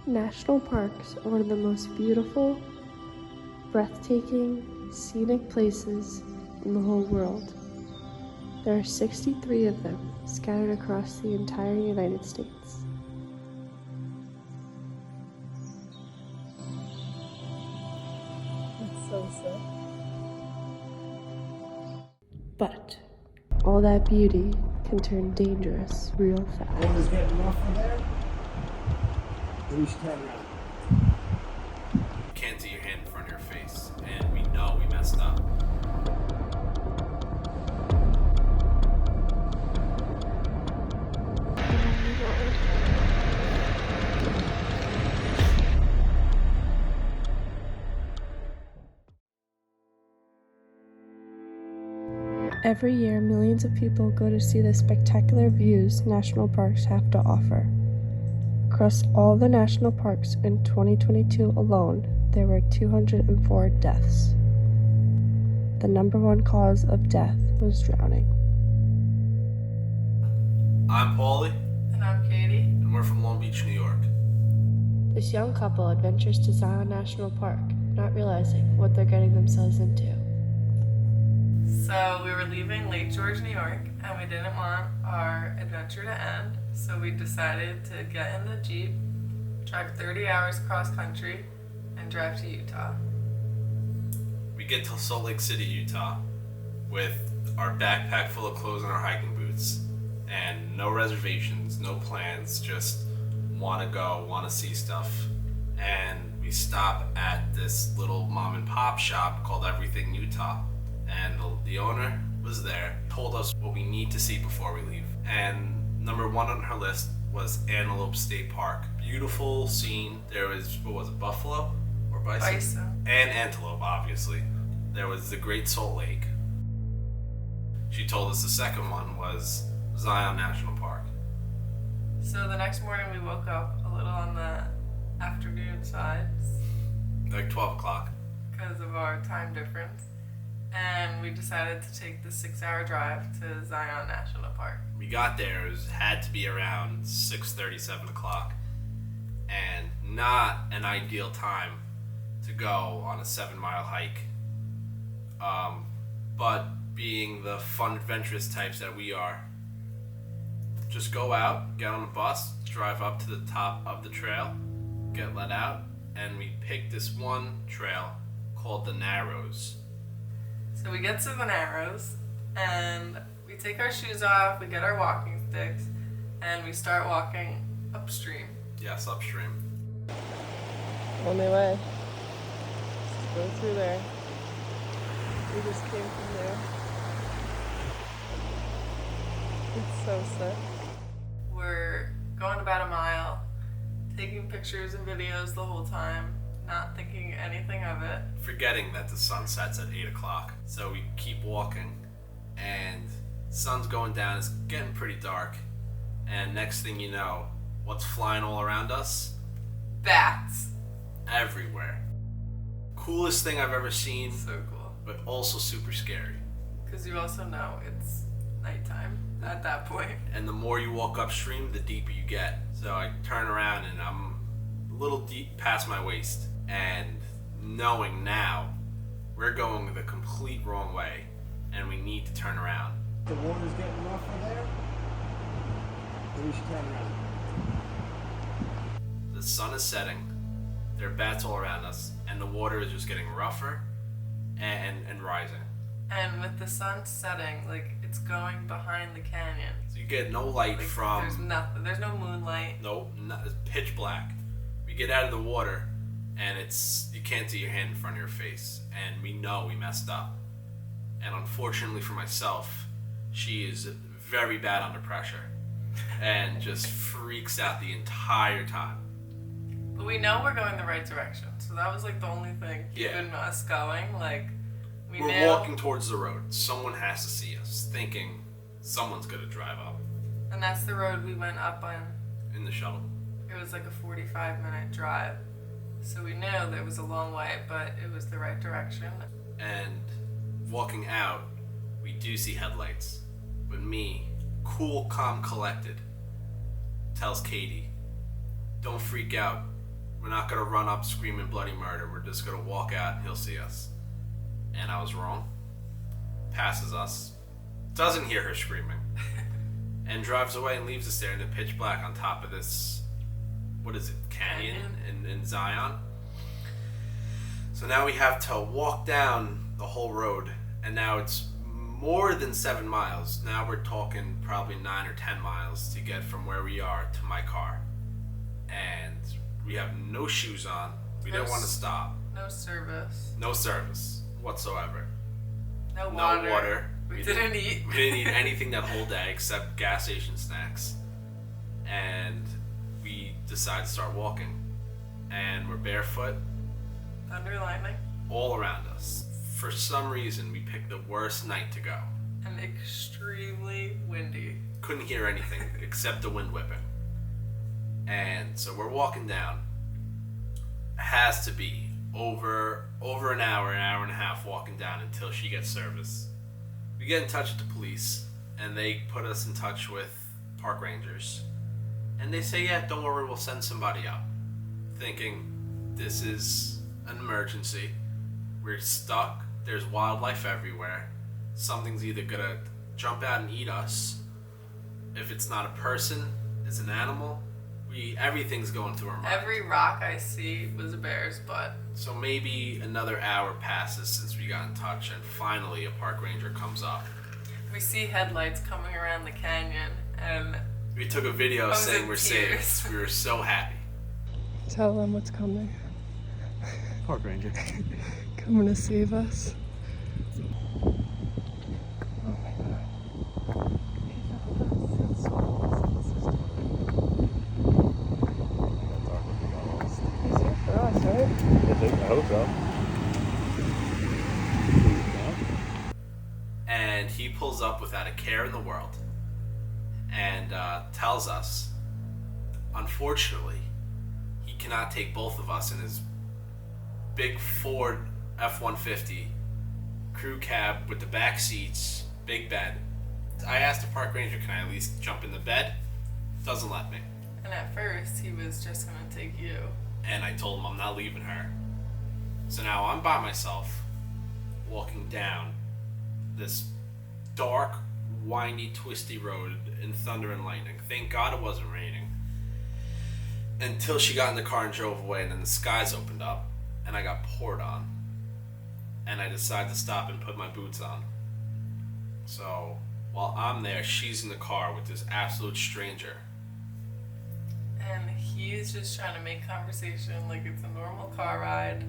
National parks are one of the most beautiful, breathtaking, scenic places in the whole world. There are 63 of them scattered across the entire United States. That's so sick. But all that beauty can turn dangerous real fast. Water's getting rougher there. We should turn around. You can't see your hand in front of your face, and we know we messed up. Every year, millions of people go to see the spectacular views national parks have to offer. Across all the national parks in 2022 alone, there were 204 deaths. The number one cause of death was drowning. I'm Paulie, And I'm Katie. and we're from Long Beach, New York. This young couple adventures to Zion National Park, not realizing what they're getting themselves into. So we were leaving Lake George, New York, and we didn't want our adventure to end, so we decided to get in the Jeep, drive 30 hours cross country, and drive to Utah. We get to Salt Lake City, Utah, with our backpack full of clothes and our hiking boots, and no reservations, no plans, just want to go, want to see stuff. And we stop at this little mom and pop shop called Everything Utah. And the owner was there, told us what we need to see before we leave. And number one on her list was Antelope State Park. Beautiful scene. There was, what was it, buffalo or bison? Bison. And antelope, obviously. There was the Great Salt Lake. She told us the second one was Zion National Park. So the next morning we woke up a little on the afternoon side Like 12 o'clock. because of our time difference. And we decided to take the 6-hour drive to Zion National Park. We got there, it had to be around 6:30, 7 o'clock. And not an ideal time to go on a 7-mile hike. But being the fun, adventurous types that we are, just go out, get on the bus, drive up to the top of the trail, get let out, and we picked this one trail called the Narrows. So we get to the Narrows, and we take our shoes off, we get our walking sticks, and we start walking upstream. Yes, upstream. Only way. Just go through there. We just came from there. It's so sick. We're going about a mile, taking pictures and videos the whole time, not thinking anything of it. Forgetting that the sun sets at 8 o'clock. So we keep walking, and the sun's going down, it's getting pretty dark, and next thing you know, what's flying all around us? Bats. Everywhere. Coolest thing I've ever seen, So cool. but also super scary. Because you also know it's nighttime at that point. And the more you walk upstream, the deeper you get. So I turn around and I'm a little deep past my waist, and knowing now we're going the complete wrong way and we need to turn around. The water's getting rougher there. We should turn around. The sun is setting, there are bats all around us, and the water is just getting rougher and rising. And with the sun setting, like, it's going behind the canyon. So you get no light Like, from... there's nothing. There's no moonlight. Nope, it's pitch black. We get out of the water, and you can't see your hand in front of your face, and we know we messed up. And unfortunately for myself, she is very bad under pressure, and just freaks out the entire time. But we know we're going the right direction, so that was like the only thing Yeah. keeping us going. Like, we We're knew. walking towards the road. Someone has to see us, thinking someone's gonna drive up And that's the road we went up on. in the shuttle. It was like a 45-minute drive. So we knew that it was a long way, but it was the right direction. And walking out, we do see headlights. But me, cool, calm, collected, tells Katie, don't freak out. We're not gonna run up screaming bloody murder. We're just gonna walk out and he'll see us. And I was wrong. Passes us. Doesn't hear her screaming. And drives away and leaves us there in the pitch black on top of this, what is it, canyon in Zion. So now we have to walk down the whole road, and now it's more than 7 miles. Now we're talking probably 9 or 10 miles to get from where we are to my car. And we have no shoes on. We didn't want to stop. No service. No service whatsoever. No water. No water. We didn't eat. We didn't eat anything that whole day except gas station snacks. And we decided to start walking. And we're barefoot. Thunder, lightning. All around us. For some reason, we picked the worst night to go. And extremely windy. Couldn't hear anything except the wind whipping. And so we're walking down. Has to be over an hour and a half walking down until she gets service. We get in touch with the police, and they put us in touch with park rangers. And they say, yeah, don't worry, we'll send somebody out. Thinking, this is an emergency. We're stuck. There's wildlife everywhere. Something's either gonna jump out and eat us. If it's not a person, it's an animal. Everything's going through our mind. Every rock I see was a bear's butt. So maybe another hour passes since we got in touch, and finally a park ranger comes up. We see headlights coming around the canyon, and We took a video saying we're tears. safe. We were so happy. Tell them what's coming. Park ranger. Coming to save us. Oh my god. He's here for us, right? I hope so. And he pulls up without a care in the world and tells us, unfortunately, he cannot take both of us in his big Ford F-150 crew cab with the back seats, big bed. I asked the park ranger, can I at least jump in the bed? Doesn't let me. And at first, he was just gonna take you. And I told him I'm not leaving her. So now I'm by myself, walking down this dark, windy, twisty road in thunder and lightning. Thank God it wasn't raining. Until she got in the car and drove away, and then the skies opened up, and I got poured on. And I decided to stop and put my boots on. So while I'm there, she's in the car with this absolute stranger. And he's just trying to make conversation like it's a normal car ride.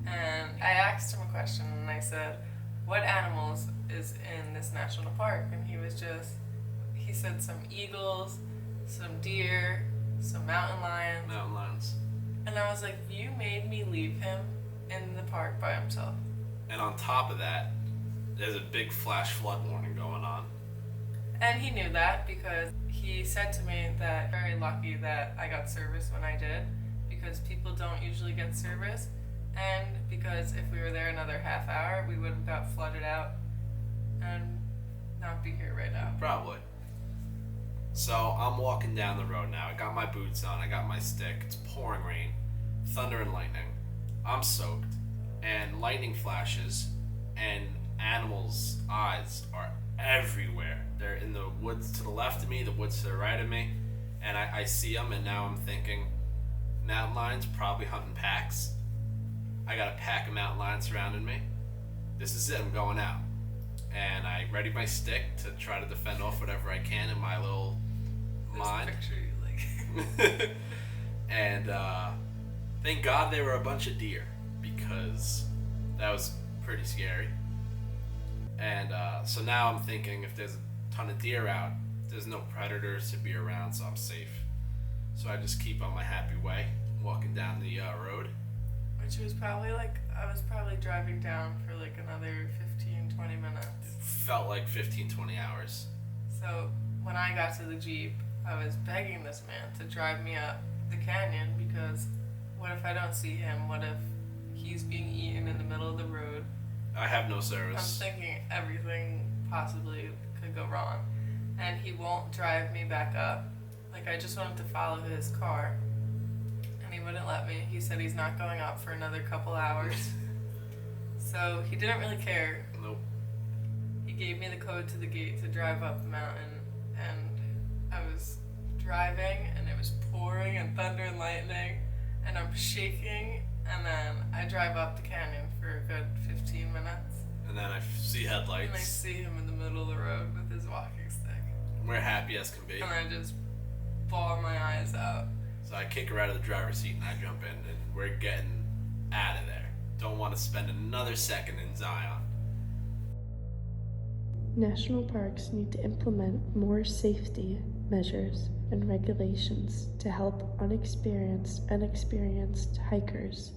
And I asked him a question, and I said, what animals is in this national park? And he said some eagles, some deer, some mountain lions. Mountain lions. And I was like, you made me leave him in the park by himself. And on top of that, there's a big flash flood warning going on. And he knew that because he said to me that very lucky that I got service when I did, because people don't usually get service, and because if we were there another half hour, we would have got flooded out and not be here right now. Probably. So I'm walking down the road now. I got my boots on. I got my stick. It's pouring rain, thunder and lightning. I'm soaked, and lightning flashes, and animals' eyes are everywhere. They're in the woods to the left of me, the woods to the right of me, and I see them, and now I'm thinking, mountain lions probably hunting packs. I got a pack of mountain lions surrounding me. This is it. I'm going out. And I ready my stick to try to defend off whatever I can in my little mind. Picture you like. And thank God they were a bunch of deer, because that was pretty scary. And so now I'm thinking, if there's a ton of deer out, there's no predators to be around, so I'm safe. So I just keep on my happy way, walking down the road. Which was probably I was probably driving down for another 15-20 minutes. It felt like 15-20 hours. So when I got to the Jeep, I was begging this man to drive me up the canyon, because what if I don't see him? What if he's being eaten in the middle of the road? I have no I'm service. thinking everything possibly could go wrong. And he won't drive me back up. I just want him to follow his car. And he wouldn't let me. He said he's not going up for another couple hours. So he didn't really care. Nope. He gave me the code to the gate to drive up the mountain, and I was driving, and it was pouring and thunder and lightning, and I'm shaking, and then I drive up the canyon for a good 15 minutes. And then I see And I headlights. see him in the middle of the road with his walking stick. We're happy as can be. And I just bawl my eyes out. So I kick her out of the driver's seat and I jump in, and we're getting out of there. Don't want to spend another second in Zion. National parks need to implement more safety measures and regulations to help unexperienced and experienced hikers